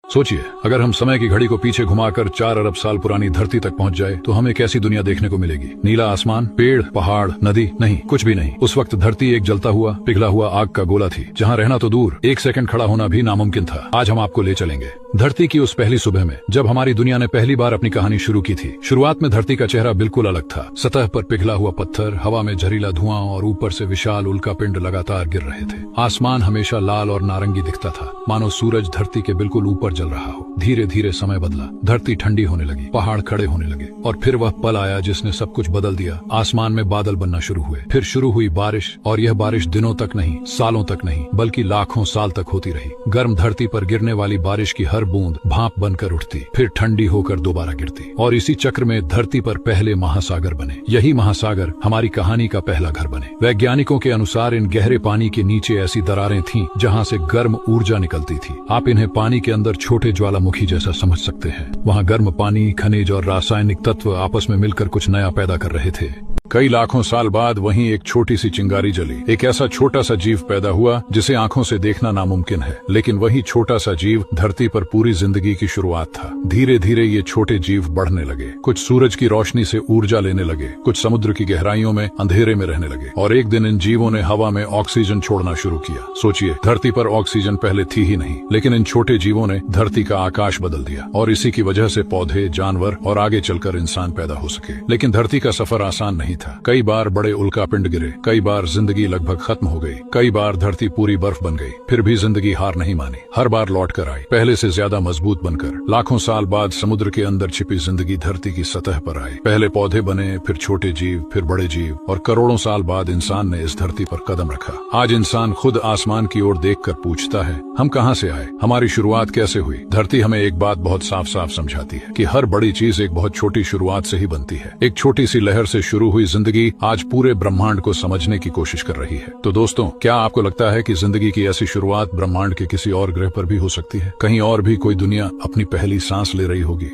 सोचिए, अगर हम समय की घड़ी को पीछे घुमाकर 4 अरब साल पुरानी धरती तक पहुंच जाए तो हमें कैसी दुनिया देखने को मिलेगी। नीला आसमान, पेड़, पहाड़, नदी, नहीं, कुछ भी नहीं। उस वक्त धरती एक जलता हुआ पिघला हुआ आग का गोला थी, जहां रहना तो दूर, एक सेकंड खड़ा होना भी नामुमकिन था। आज हम आपको ले चलेंगे धरती की उस पहली सुबह में, जब हमारी दुनिया ने पहली बार अपनी कहानी शुरू की थी। शुरुआत में धरती का चेहरा बिल्कुल अलग था। सतह पर पिघला हुआ पत्थर, हवा में जहरीला धुआं और ऊपर से विशाल उल्का पिंड लगातार गिर रहे थे। आसमान हमेशा लाल और नारंगी दिखता था, मानो सूरज धरती के बिल्कुल ऊपर जल रहा हो। धीरे धीरे समय बदला, धरती ठंडी होने लगी, पहाड़ खड़े होने लगे, और फिर वह पल आया जिसने सब कुछ बदल दिया। आसमान में बादल बनना शुरू हुए, फिर शुरू हुई बारिश, और यह बारिश दिनों तक नहीं, सालों तक नहीं, बल्कि लाखों साल तक होती रही। गर्म धरती पर गिरने वाली बारिश की हर बूंद भाप बनकर उठती, फिर ठंडी होकर दोबारा गिरती, और इसी चक्र में धरती पर पहले महासागर बने। यही महासागर हमारी कहानी का पहला घर बने। वैज्ञानिकों के अनुसार इन गहरे पानी के नीचे ऐसी दरारें थीं जहां से गर्म ऊर्जा निकलती थी। आप इन्हें पानी के अंदर छोटे ज्वालामुखी जैसा समझ सकते हैं। वहां गर्म पानी, खनिज और रासायनिक तत्व आपस में मिलकर कुछ नया पैदा कर रहे थे। कई लाखों साल बाद वहीं एक छोटी सी चिंगारी जली। एक ऐसा छोटा सा जीव पैदा हुआ जिसे आंखों से देखना नामुमकिन है, लेकिन वही छोटा सा जीव धरती पर पूरी जिंदगी की शुरुआत था। धीरे धीरे ये छोटे जीव बढ़ने लगे। कुछ सूरज की रोशनी से ऊर्जा लेने लगे, कुछ समुद्र की गहराइयों में अंधेरे में रहने लगे, और एक दिन इन जीवों ने हवा में ऑक्सीजन छोड़ना शुरू किया। सोचिए, धरती पर ऑक्सीजन पहले थी ही नहीं, लेकिन इन छोटे जीवों ने धरती का आकाश बदल दिया, और इसी की वजह से पौधे, जानवर और आगे चलकर इंसान पैदा हो सके। लेकिन धरती का सफर आसान नहीं था। कई बार बड़े उल्का पिंड गिरे, कई बार जिंदगी लगभग खत्म हो गई, कई बार धरती पूरी बर्फ बन गई, फिर भी जिंदगी हार नहीं मानी। हर बार लौट कर आई, पहले से ज्यादा मजबूत बनकर। लाखों साल बाद समुद्र के अंदर छिपी जिंदगी धरती की सतह पर आई। पहले पौधे बने, फिर छोटे जीव, फिर बड़े जीव, और करोड़ों साल बाद इंसान ने इस धरती पर कदम रखा। आज इंसान खुद आसमान की ओर देखकर पूछता है, हम कहां से आए, हमारी शुरुआत कैसे हुई। धरती हमें एक बात बहुत साफ साफ समझाती है कि हर बड़ी चीज एक बहुत छोटी शुरुआत से ही बनती है। एक छोटी सी लहर से शुरू हुई जिंदगी आज पूरे ब्रह्मांड को समझने की कोशिश कर रही है। तो दोस्तों, क्या आपको लगता है कि जिंदगी की ऐसी शुरुआत ब्रह्मांड के किसी और ग्रह पर भी हो सकती है? कहीं और भी कोई दुनिया अपनी पहली सांस ले रही होगी?